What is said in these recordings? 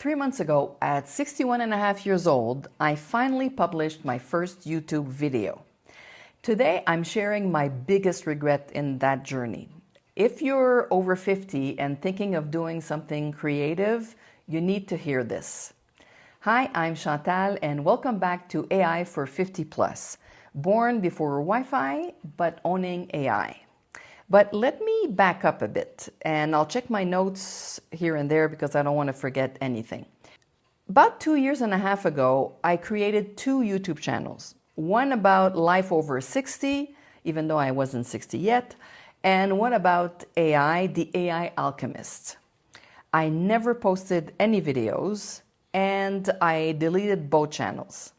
3 months ago, at 61 and a half years old, I finally published my first YouTube video. Today, I'm sharing my biggest regret in that journey. If you're over 50 and thinking of doing something creative, you need to hear this. Hi, I'm Chantal and welcome back to AI for 50 plus. Born before Wi-Fi, but owning AI. But let me back up a bit and I'll check my notes here and there because I don't want to forget anything. About 2.5 years ago, I created 2 YouTube channels. One about life over 60, even though I wasn't 60 yet, and one about AI, the AI Alchemist. I never posted any videos and I deleted both channels.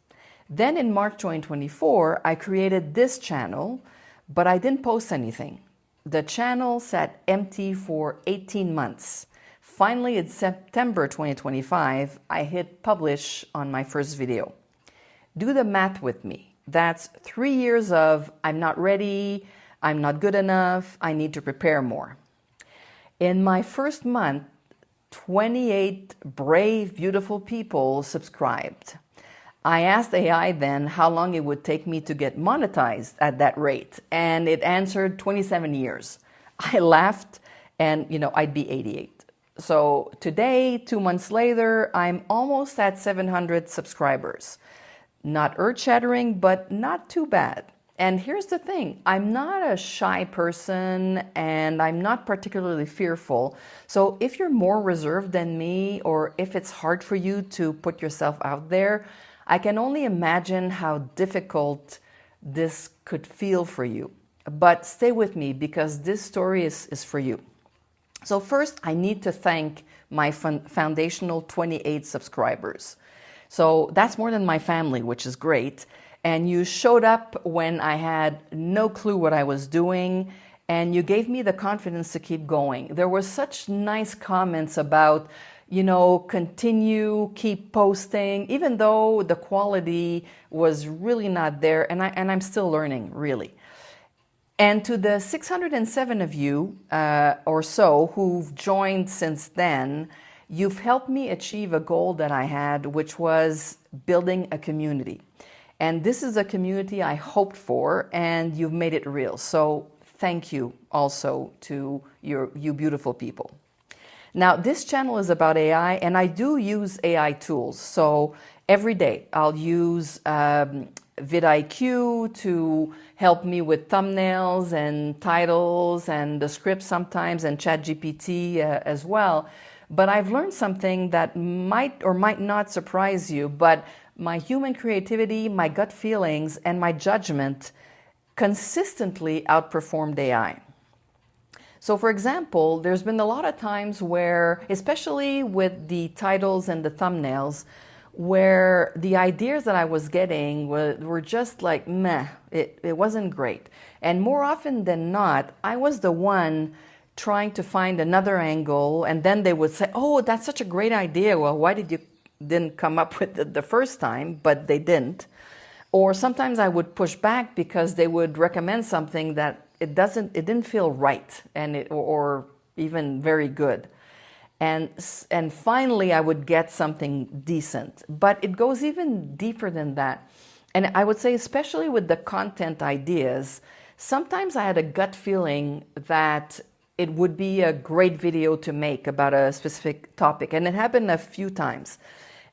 Then in March 2024, I created this channel, but I didn't post anything. The channel sat empty for 18 months. Finally, in September 2025, I hit publish on my first video. Do the math with me. That's 3 years of I'm not ready, I'm not good enough, I need to prepare more. In my first month, 28 brave, beautiful people subscribed. I asked AI then how long it would take me to get monetized at that rate, and it answered 27 years. I laughed and, I'd be 88. So today, 2 months later, I'm almost at 700 subscribers. Not earth-shattering, but not too bad. And here's the thing, I'm not a shy person and I'm not particularly fearful. So if you're more reserved than me, or if it's hard for you to put yourself out there, I can only imagine how difficult this could feel for you. But stay with me because this story is for you. So first, I need to thank my foundational 28 subscribers. So that's more than my family, which is great. And you showed up when I had no clue what I was doing, and you gave me the confidence to keep going. There were such nice comments about, continue, keep posting, even though the quality was really not there, and I'm still learning, really. And to the 607 of you or so who've joined since then, you've helped me achieve a goal that I had, which was building a community. And this is a community I hoped for, and you've made it real. So thank you also to you beautiful people. Now, this channel is about AI, and I do use AI tools. So every day I'll use vidIQ to help me with thumbnails and titles and the script sometimes, and ChatGPT as well. But I've learned something that might or might not surprise you, but my human creativity, my gut feelings, and my judgment consistently outperformed AI. So for example, there's been a lot of times where, especially with the titles and the thumbnails, where the ideas that I was getting were just like, meh, it wasn't great. And more often than not, I was the one trying to find another angle, and then they would say, oh, that's such a great idea. Well, why didn't come up with it the first time? But they didn't. Or sometimes I would push back because they would recommend something that it didn't feel right, or even very good. And finally I would get something decent. But it goes even deeper than that. And I would say, especially with the content ideas, sometimes I had a gut feeling that it would be a great video to make about a specific topic. And it happened a few times.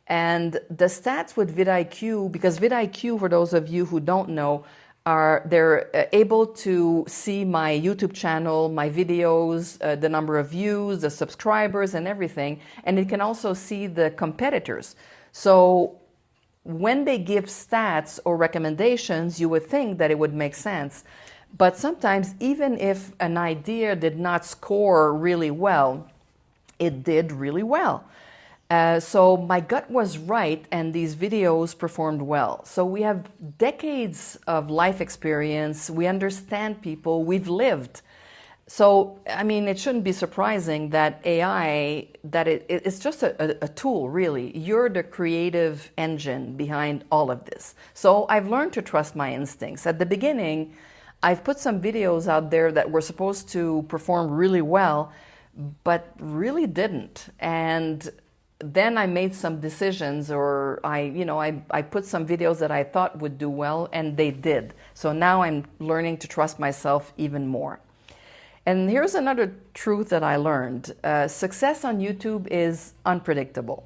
And the stats with vidIQ, because vidIQ, for those of you who don't know, they're able to see my YouTube channel, my videos, the number of views, the subscribers, and everything. And it can also see the competitors. So when they give stats or recommendations, you would think that it would make sense. But sometimes, even if an idea did not score really well, it did really well. So my gut was right, and these videos performed well. So we have decades of life experience. We understand people. We've lived. So, it shouldn't be surprising that AI, it's just a tool, really. You're the creative engine behind all of this. So I've learned to trust my instincts. At the beginning, I've put some videos out there that were supposed to perform really well, but really didn't. And then I made some decisions, or I put some videos that I thought would do well, and they did. So now I'm learning to trust myself even more. And here's another truth that I learned. Success on YouTube is unpredictable.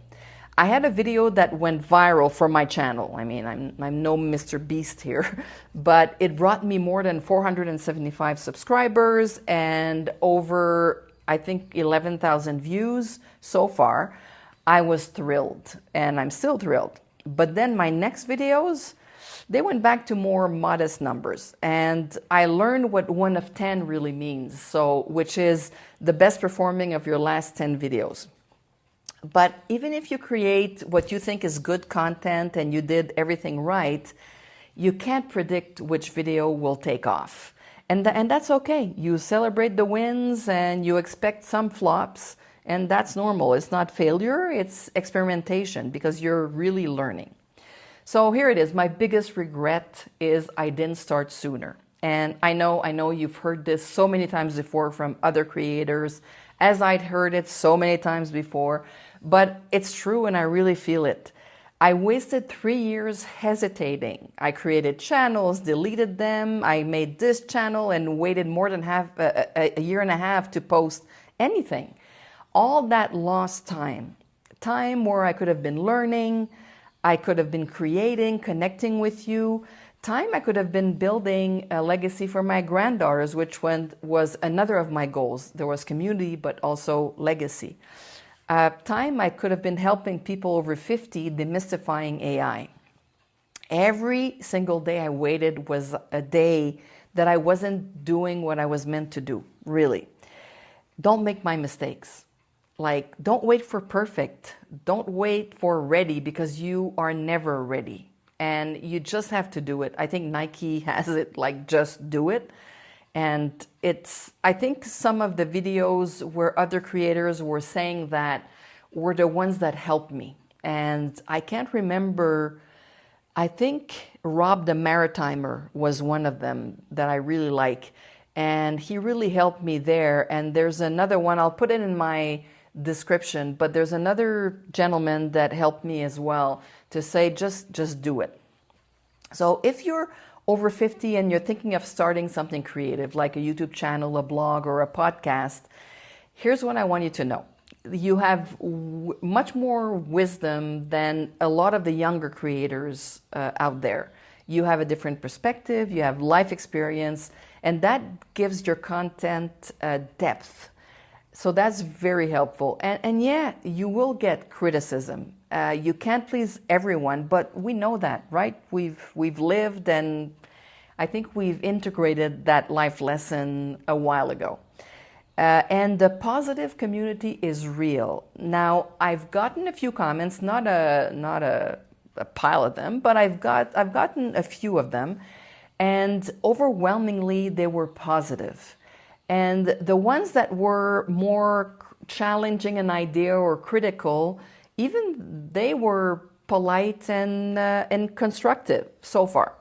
I had a video that went viral for my channel. I mean, I'm no Mr. Beast here, but it brought me more than 475 subscribers and over, I think, 11,000 views so far. I was thrilled, and I'm still thrilled. But then my next videos, they went back to more modest numbers, and I learned what 1 of 10 really means, which is the best performing of your last 10 videos. But even if you create what you think is good content and you did everything right, you can't predict which video will take off. And that's okay. You celebrate the wins and you expect some flops, and that's normal. It's not failure, it's experimentation, because you're really learning. So here it is. My biggest regret is I didn't start sooner. And I know you've heard this so many times before from other creators, as I'd heard it so many times before, but it's true and I really feel it. I wasted 3 years hesitating. I created channels, deleted them, I made this channel and waited more than a year and a half to post anything. All that lost time where I could have been learning, I could have been creating, connecting with you, time I could have been building a legacy for my granddaughters, which was another of my goals. There was community, but also legacy. Time I could have been helping people over 50 demystifying AI. Every single day I waited was a day that I wasn't doing what I was meant to do, really. Don't make my mistakes. Like, don't wait for perfect. Don't wait for ready, because you are never ready. And you just have to do it. I think Nike has it like, just do it. And I think some of the videos where other creators were saying that were the ones that helped me. And I can't remember, I think Rob the Maritimer was one of them that I really like. And he really helped me there. And there's another one, I'll put it in my description, but there's another gentleman that helped me as well to say, just do it. So if you're over 50 and you're thinking of starting something creative, like a YouTube channel, a blog, or a podcast, here's what I want you to know. You have much more wisdom than a lot of the younger creators out there. You have a different perspective, you have life experience, and that gives your content depth. So that's very helpful. And yeah, you will get criticism. You can't please everyone, but we know that, right? We've lived, and I think we've integrated that life lesson a while ago. And the positive community is real. Now, I've gotten a few comments, not a pile of them, but I've gotten a few of them, and overwhelmingly they were positive. And the ones that were more challenging an idea or critical, even they were polite and constructive so far.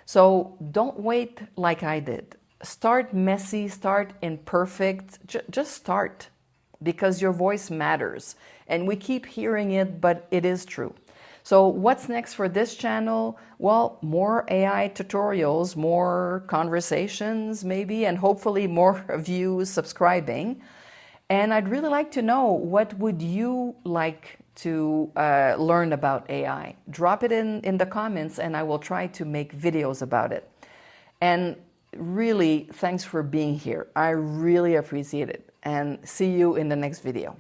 So don't wait like I did. Start messy, start imperfect, just start, because your voice matters. And we keep hearing it, but it is true. So what's next for this channel? Well, more AI tutorials, more conversations maybe, and hopefully more of you subscribing. And I'd really like to know, what would you like to learn about AI? Drop it in the comments and I will try to make videos about it. And really, thanks for being here. I really appreciate it. And see you in the next video.